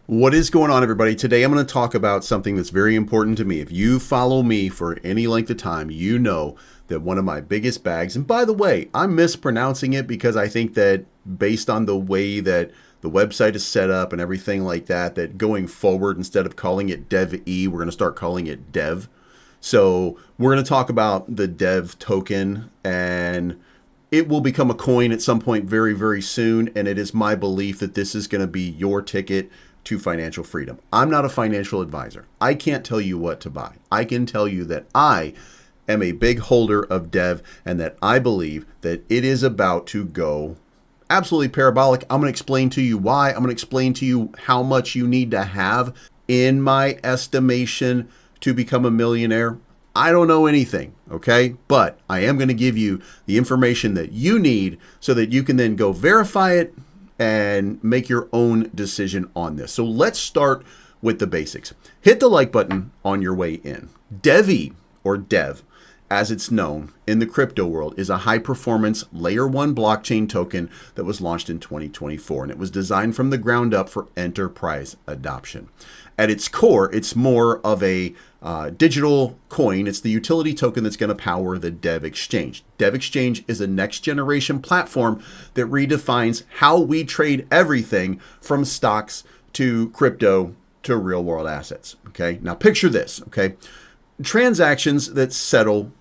What is going on, everybody? Today I'm going to talk about something that's very important to me. If you follow me for any length of time, you know that one of my biggest bags, and by the way, I'm mispronouncing it because I think that based on the way that the website is set up and everything like that, that going forward, instead of calling it DevE, we're going to start calling it Dev. So we're going to talk about the Dev token, and it will become a coin at some point very, very soon. And it is my belief that this is going to be your ticket to financial freedom. I'm not a financial advisor. I can't tell you what to buy. I can tell you that I am a big holder of Dev and that I believe that it is about to go absolutely parabolic. I'm going to explain to you why. I'm going to explain to you how much you need to have in my estimation to become a millionaire. I don't know anything, okay? But I am going to give you the information that you need so that you can then go verify it and make your own decision on this. So let's start with the basics. Hit the like button on your way in. DevE, or Dev, as it's known in the crypto world, is a high-performance Layer 1 blockchain token that was launched in 2024, and it was designed from the ground up for enterprise adoption. At its core, it's more of a digital coin. It's the utility token that's going to power the Dev Exchange. Dev Exchange is a next-generation platform that redefines how we trade everything from stocks to crypto to real-world assets. Okay, now picture this. Okay, transactions that settle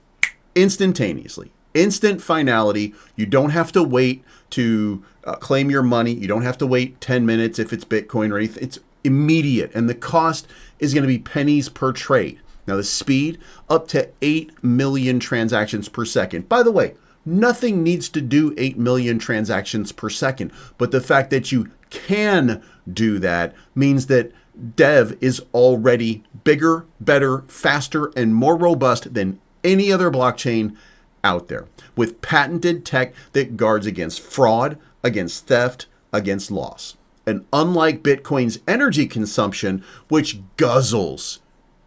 instantaneously, instant finality. You don't have to wait to claim your money. You don't have to wait 10 minutes if it's Bitcoin or anything. It's immediate, and the cost is going to be pennies per trade. Now the speed, up to 8 million transactions per second. By the way, nothing needs to do 8 million transactions per second, but the fact that you can do that means that Dev is already bigger, better, faster, and more robust than any other blockchain out there, with patented tech that guards against fraud, against theft, against loss. And unlike Bitcoin's energy consumption, which guzzles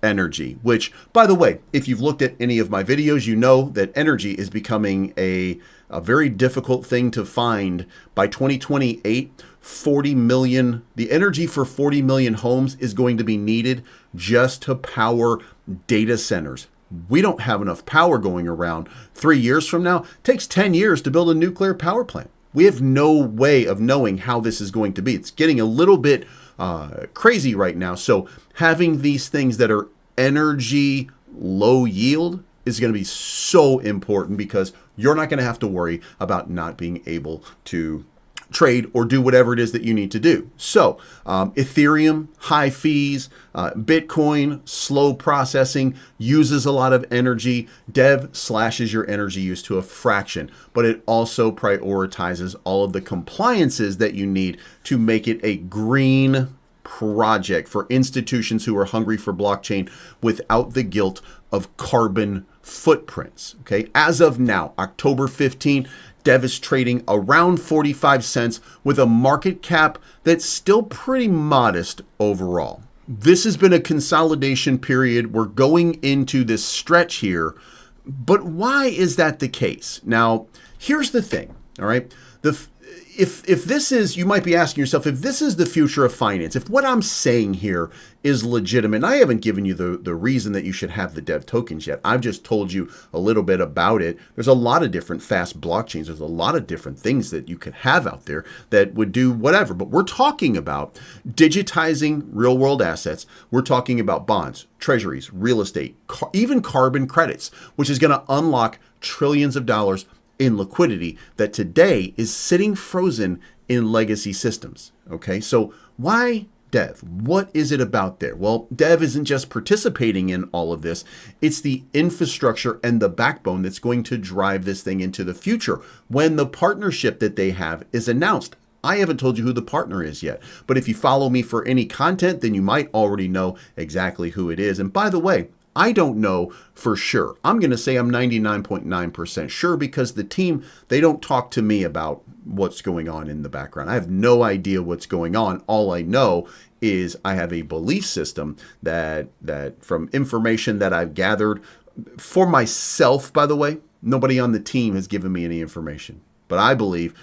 energy, which, by the way, if you've looked at any of my videos, you know that energy is becoming a very difficult thing to find. By 2028, 40 million, the energy for 40 million homes is going to be needed just to power data centers. We don't have enough power going around. 3 years from now, it takes 10 years to build a nuclear power plant. We have no way of knowing how this is going to be. It's getting a little bit crazy right now. So having these things that are energy low yield is going to be so important, because you're not going to have to worry about not being able to trade or do whatever it is that you need to do. So Ethereum, high fees, Bitcoin, slow processing, uses a lot of energy. Dev slashes your energy use to a fraction, but it also prioritizes all of the compliances that you need to make it a green project for institutions who are hungry for blockchain without the guilt of carbon footprints. Okay, as of now, October 15th, Dev is trading around 45 cents with a market cap that's still pretty modest overall. This has been a consolidation period. We're going into this stretch here, but why is that the case? Now, here's the thing, all right? If this is, you might be asking yourself, if this is the future of finance, if what I'm saying here is legitimate, and I haven't given you the reason that you should have the Dev tokens yet. I've just told you a little bit about it. There's a lot of different fast blockchains. There's a lot of different things that you could have out there that would do whatever. But we're talking about digitizing real world assets. We're talking about bonds, treasuries, real estate, even carbon credits, which is going to unlock trillions of dollars in liquidity that today is sitting frozen in legacy systems. Okay, so why Dev? What is it about there? Well, Dev isn't just participating in all of this. It's the infrastructure and the backbone that's going to drive this thing into the future when the partnership that they have is announced. I haven't told you who the partner is yet, but if you follow me for any content, then you might already know exactly who it is. And by the way, I don't know for sure. I'm going to say I'm 99.9% sure, because the team, they don't talk to me about what's going on in the background. I have no idea what's going on. All I know is I have a belief system that from information that I've gathered for myself, by the way, nobody on the team has given me any information. But I believe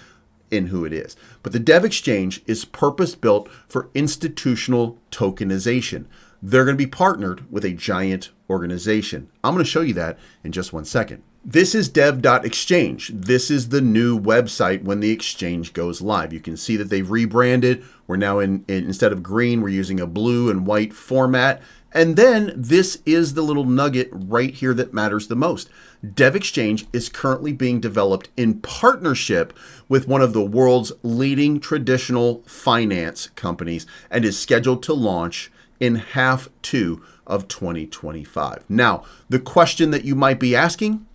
in who it is. But the Dev Exchange is purpose-built for institutional tokenization. They're going to be partnered with a giant organization. I'm going to show you that in just 1 second. This is dev.exchange. This is the new website when the exchange goes live. You can see that they've rebranded. We're now instead of green, we're using a blue and white format. And then this is the little nugget right here that matters the most. Dev Exchange is currently being developed in partnership with one of the world's leading traditional finance companies and is scheduled to launch in half two of 2025. Now, the question that you might be asking,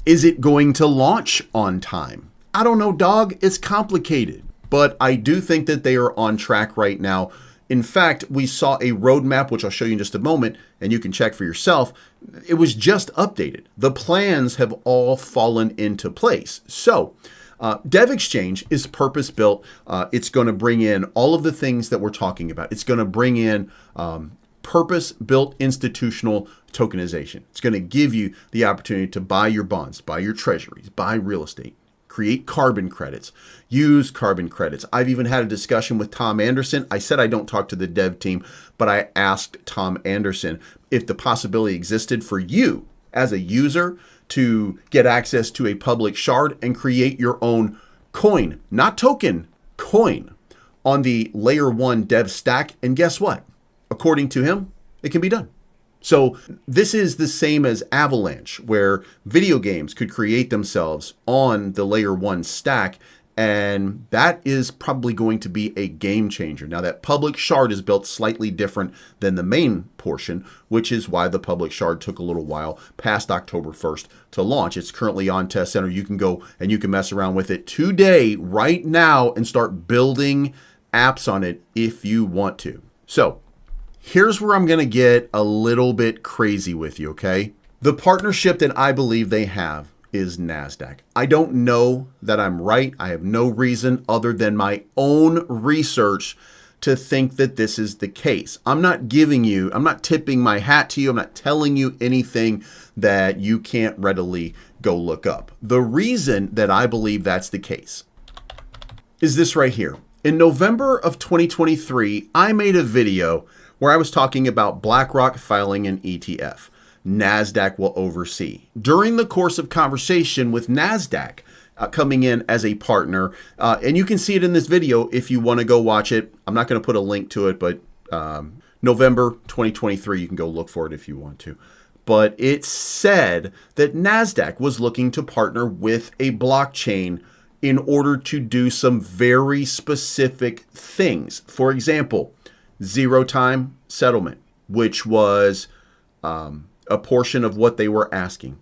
is it going to launch on time? I don't know, dog. It's complicated, but I do think that they are on track right now. In fact, we saw a roadmap, which I'll show you in just a moment, and you can check for yourself. It was just updated. The plans have all fallen into place. So Dev Exchange is purpose-built. It's going to bring in all of the things that we're talking about. It's going to bring in purpose-built institutional tokenization. It's going to give you the opportunity to buy your bonds, buy your treasuries, buy real estate, create carbon credits, use carbon credits. I've even had a discussion with Tom Anderson. I said I don't talk to the dev team, but I asked Tom Anderson if the possibility existed for you as a user to get access to a public shard and create your own coin, not token, coin on the layer 1 dev stack. And guess what? According to him, it can be done. So this is the same as Avalanche, where video games could create themselves on the layer 1 stack. And that is probably going to be a game changer. Now, that public shard is built slightly different than the main portion, which is why the public shard took a little while past October 1st to launch. It's currently on Test Center. You can go and you can mess around with it today, right now, and start building apps on it if you want to. So here's where I'm going to get a little bit crazy with you, okay? The partnership that I believe they have is NASDAQ. I don't know that I'm right. I have no reason other than my own research to think that this is the case. I'm not tipping my hat to you. I'm not telling you anything that you can't readily go look up. The reason that I believe that's the case is this right here. In November of 2023, I made a video where I was talking about BlackRock filing an ETF. NASDAQ will oversee. During the course of conversation with NASDAQ coming in as a partner, and you can see it in this video if you want to go watch it. I'm not going to put a link to it, but November 2023, you can go look for it if you want to. But it said that NASDAQ was looking to partner with a blockchain in order to do some very specific things. For example, zero-time settlement, which was a portion of what they were asking.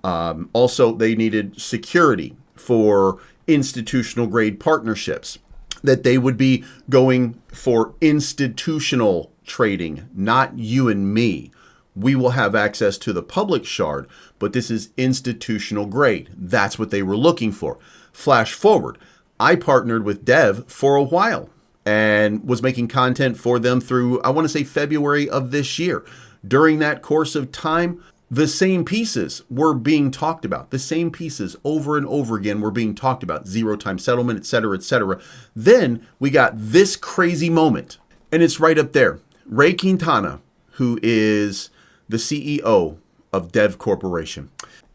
Also, they needed security for institutional grade partnerships, that they would be going for institutional trading, not you and me. We will have access to the public shard, but this is institutional grade. That's what they were looking for. Flash forward, I partnered with Dev for a while and was making content for them through, I want to say, February of this year. During that course of time, the same pieces were being talked about. The same pieces over and over again were being talked about. Zero-time settlement, et cetera, et cetera. Then we got this crazy moment, and it's right up there. Ray Quintana, who is the CEO of Dev Corporation,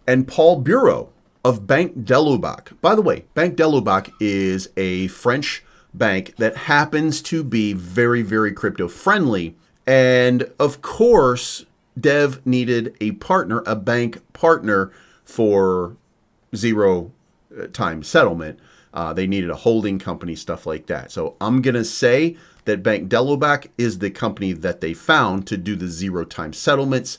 and Paul Bureau of Banque de Lubac. By the way, Banque de Lubac is a French bank that happens to be very, very crypto friendly. And of course, Dev needed a partner, a bank partner for zero-time settlement. They needed a holding company, stuff like that. So I'm going to say that Banque de Lubac is the company that they found to do the zero-time settlements.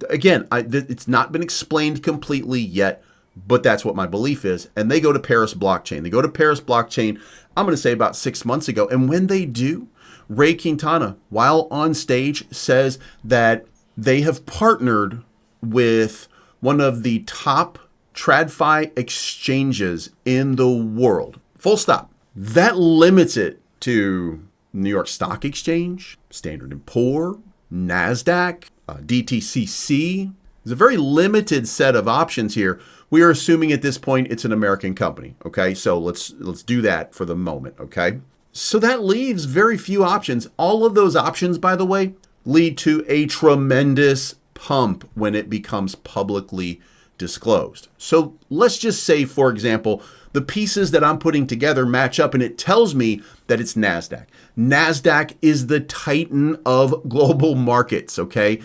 Again, it's not been explained completely yet, but that's what my belief is. And they go to Paris Blockchain. They go to Paris Blockchain, I'm going to say about 6 months ago. And when they do, Ray Quintana, while on stage, says that they have partnered with one of the top TradFi exchanges in the world. Full stop. That limits it to New York Stock Exchange, Standard & Poor, NASDAQ, DTCC. There's a very limited set of options here we are assuming at this point it's an American company. Okay, so let's do that for the moment. Okay, so that leaves very few options. All of those options, by the way, lead to a tremendous pump when it becomes publicly disclosed. So let's just say, for example, the pieces that I'm putting together match up and it tells me that it's NASDAQ. NASDAQ is the titan of global markets, okay?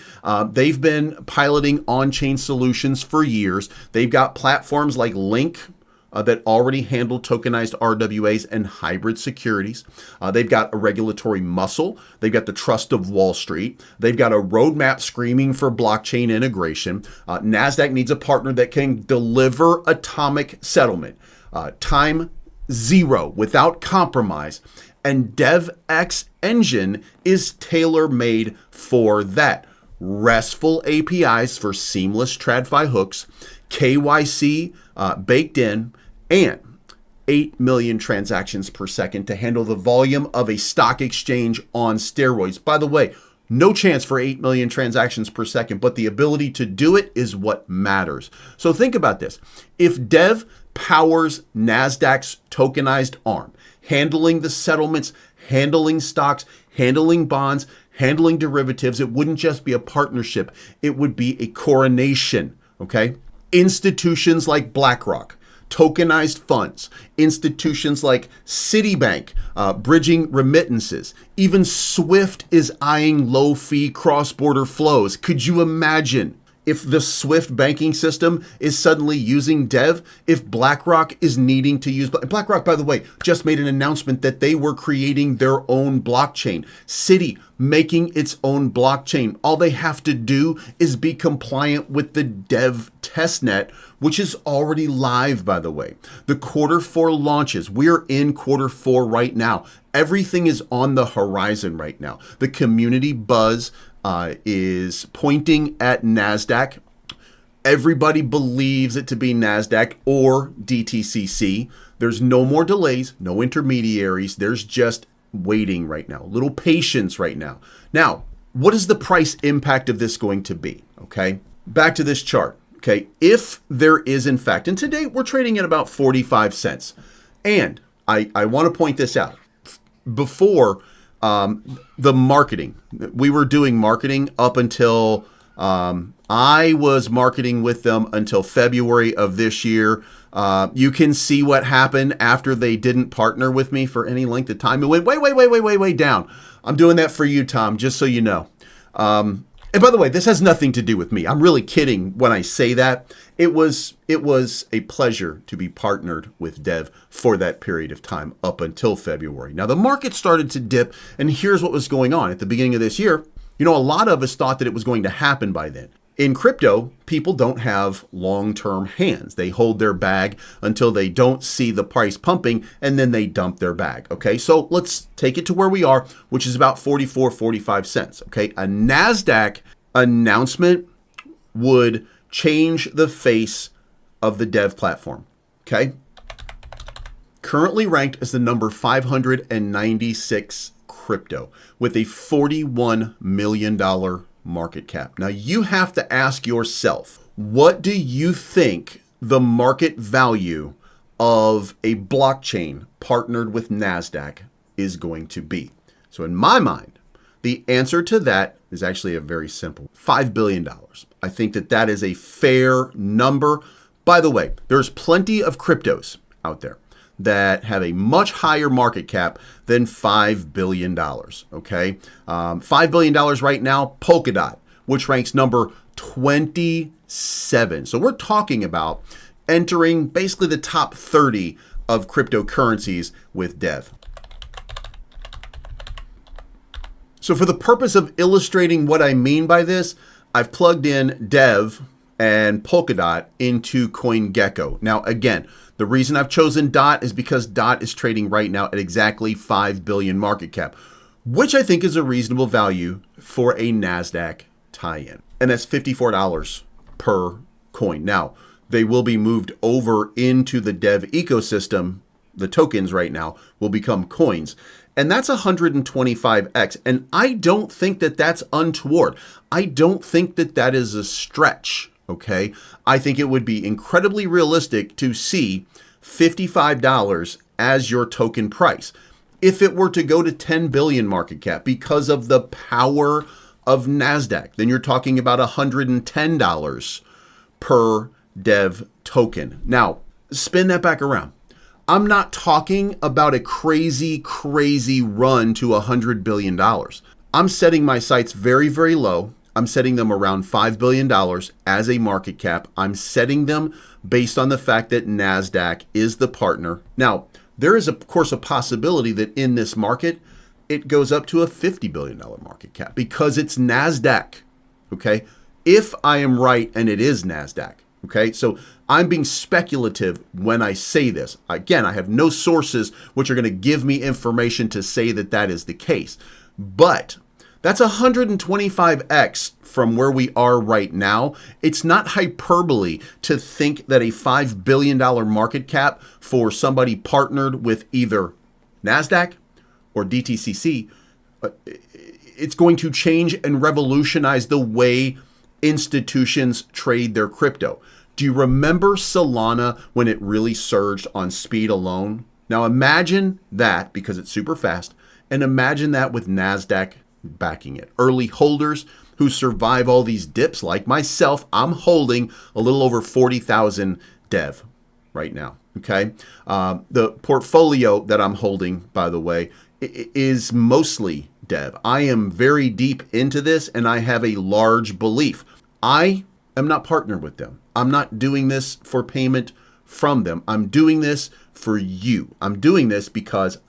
They've been piloting on-chain solutions for years. They've got platforms like Link, that already handle tokenized RWAs and hybrid securities. They've got a regulatory muscle. They've got the trust of Wall Street. They've got a roadmap screaming for blockchain integration. NASDAQ needs a partner that can deliver atomic settlement, time zero, without compromise. And DevX Engine is tailor-made for that. RESTful APIs for seamless TradFi hooks, KYC baked in, and 8 million transactions per second to handle the volume of a stock exchange on steroids. By the way, no chance for 8 million transactions per second, but the ability to do it is what matters. So think about this. If Dev powers NASDAQ's tokenized arm, handling the settlements, handling stocks, handling bonds, handling derivatives, it wouldn't just be a partnership, it would be a coronation, okay? Institutions like BlackRock, tokenized funds, institutions like Citibank, bridging remittances. Even Swift is eyeing low-fee cross-border flows. Could you imagine if the Swift banking system is suddenly using Dev, if BlackRock is needing to use... BlackRock, by the way, just made an announcement that they were creating their own blockchain. Citi making its own blockchain. All they have to do is be compliant with the Dev testnet, which is already live, by the way. The Q4 launches. We're in Q4 right now. Everything is on the horizon right now. The community buzz is pointing at NASDAQ. Everybody believes it to be NASDAQ or DTCC. There's no more delays, no intermediaries. There's just waiting right now, a little patience right now. Now, what is the price impact of this going to be? Okay, back to this chart. Okay, if there is in fact, and today we're trading at about 45 cents. And I want to point this out. Before the marketing, we were doing marketing up until I was marketing with them until February of this year. You can see what happened after they didn't partner with me for any length of time. It went way down. I'm doing that for you, Tom, just so you know. And by the way, this has nothing to do with me. I'm really kidding when I say that. It was a pleasure to be partnered with Dev for that period of time up until February. Now, the market started to dip, and here's what was going on. At the beginning of this year, you know, a lot of us thought that it was going to happen by then. In crypto, people don't have long-term hands. They hold their bag until they don't see the price pumping, and then they dump their bag, okay? So let's take it to where we are, which is about 44, 45 cents, okay? A NASDAQ announcement would change the face of the Dev platform, okay? Currently ranked as the number 596 crypto with a $41 million market cap. Now you have to ask yourself, what do you think the market value of a blockchain partnered with NASDAQ is going to be? So in my mind, the answer to that is actually a very simple $5 billion. I think that that is a fair number. By the way, there's plenty of cryptos out there that have a much higher market cap than $5 billion, okay? $5 billion right now, Polkadot, which ranks number 27. So we're talking about entering basically the top 30 of cryptocurrencies with Dev. So for the purpose of illustrating what I mean by this, I've plugged in Dev and Polkadot into CoinGecko. Now, again, the reason I've chosen DOT is because DOT is trading right now at exactly 5 billion market cap, which I think is a reasonable value for a NASDAQ tie-in. And that's $54 per coin. Now, they will be moved over into the Dev ecosystem. The tokens right now will become coins. And that's 125x. And I don't think that that's untoward. I don't think that that is a stretch. Okay. I think it would be incredibly realistic to see $55 as your token price. If it were to go to 10 billion market cap because of the power of NASDAQ, then you're talking about $110 per dev token. Now, spin that back around. I'm not talking about a crazy, crazy run to $100 billion. I'm setting my sights very, very low. I'm setting them around $5 billion as a market cap. I'm setting them based on the fact that NASDAQ is the partner. Now, there is, of course, a possibility that in this market, it goes up to a $50 billion market cap because it's NASDAQ, okay? If I am right and it is NASDAQ, okay? So I'm being speculative when I say this. Again, I have no sources which are going to give me information to say that that is the case. But that's 125x from where we are right now. It's not hyperbole to think that a $5 billion market cap for somebody partnered with either NASDAQ or DTCC, it's going to change and revolutionize the way institutions trade their crypto. Do you remember Solana when it really surged on speed alone? Now imagine that, because it's super fast, and imagine that with NASDAQ backing it. Early holders who survive all these dips, like myself, I'm holding a little over 40,000 dev right now, okay? The portfolio that I'm holding, by the way, is mostly dev. I am very deep into this, and I have a large belief. I am not partnered with them. I'm not doing this for payment from them. I'm doing this for you. I'm doing this because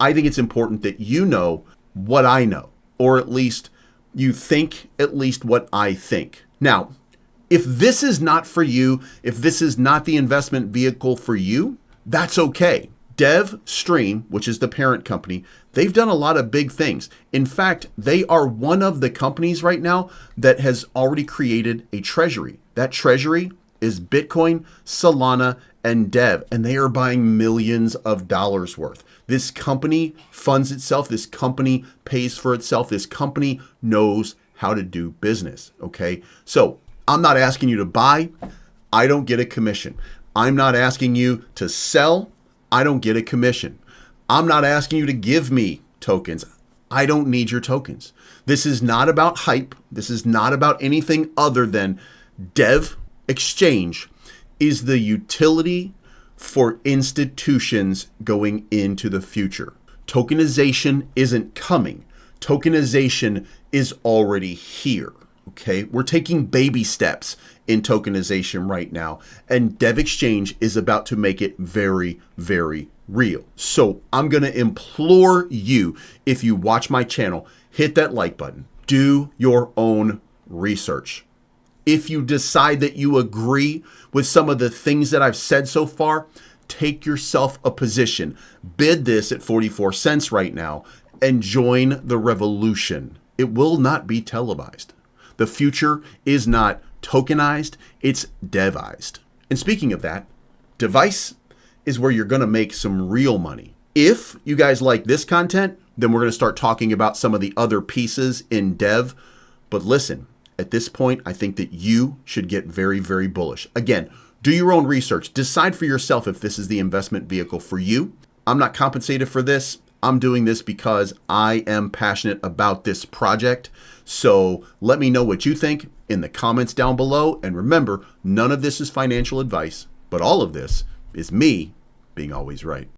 I think it's important that you know what I know, or at least you think at least what I think. Now, if this is not for you, if this is not the investment vehicle for you, that's okay. DevStream, which is the parent company, they've done a lot of big things. In fact, they are one of the companies right now that has already created a treasury. That treasury is Bitcoin, Solana, and Dev, and they are buying millions of dollars worth. This company funds itself. This company pays for itself. This company knows how to do business, okay? So I'm not asking you to buy. I don't get a commission. I'm not asking you to sell. I don't get a commission. I'm not asking you to give me tokens. I don't need your tokens. This is not about hype. This is not about anything other than Dev Exchange is the utility for institutions going into the future. Tokenization isn't coming. Tokenization is already here. Okay, we're taking baby steps in tokenization right now, and Dev Exchange is about to make it very, very real. So I'm going to implore you, if you watch my channel, hit that like button. Do your own research. If you decide that you agree with some of the things that I've said so far, take yourself a position. Bid this at 44 cents right now and join the revolution. It will not be televised. The future is not tokenized, it's devized. And speaking of that, device is where you're going to make some real money. If you guys like this content, then we're going to start talking about some of the other pieces in dev. But listen, at this point, I think that you should get very, very bullish. Again, do your own research. Decide for yourself if this is the investment vehicle for you. I'm not compensated for this. I'm doing this because I am passionate about this project. So let me know what you think in the comments down below. And remember, none of this is financial advice, but all of this is me being always right.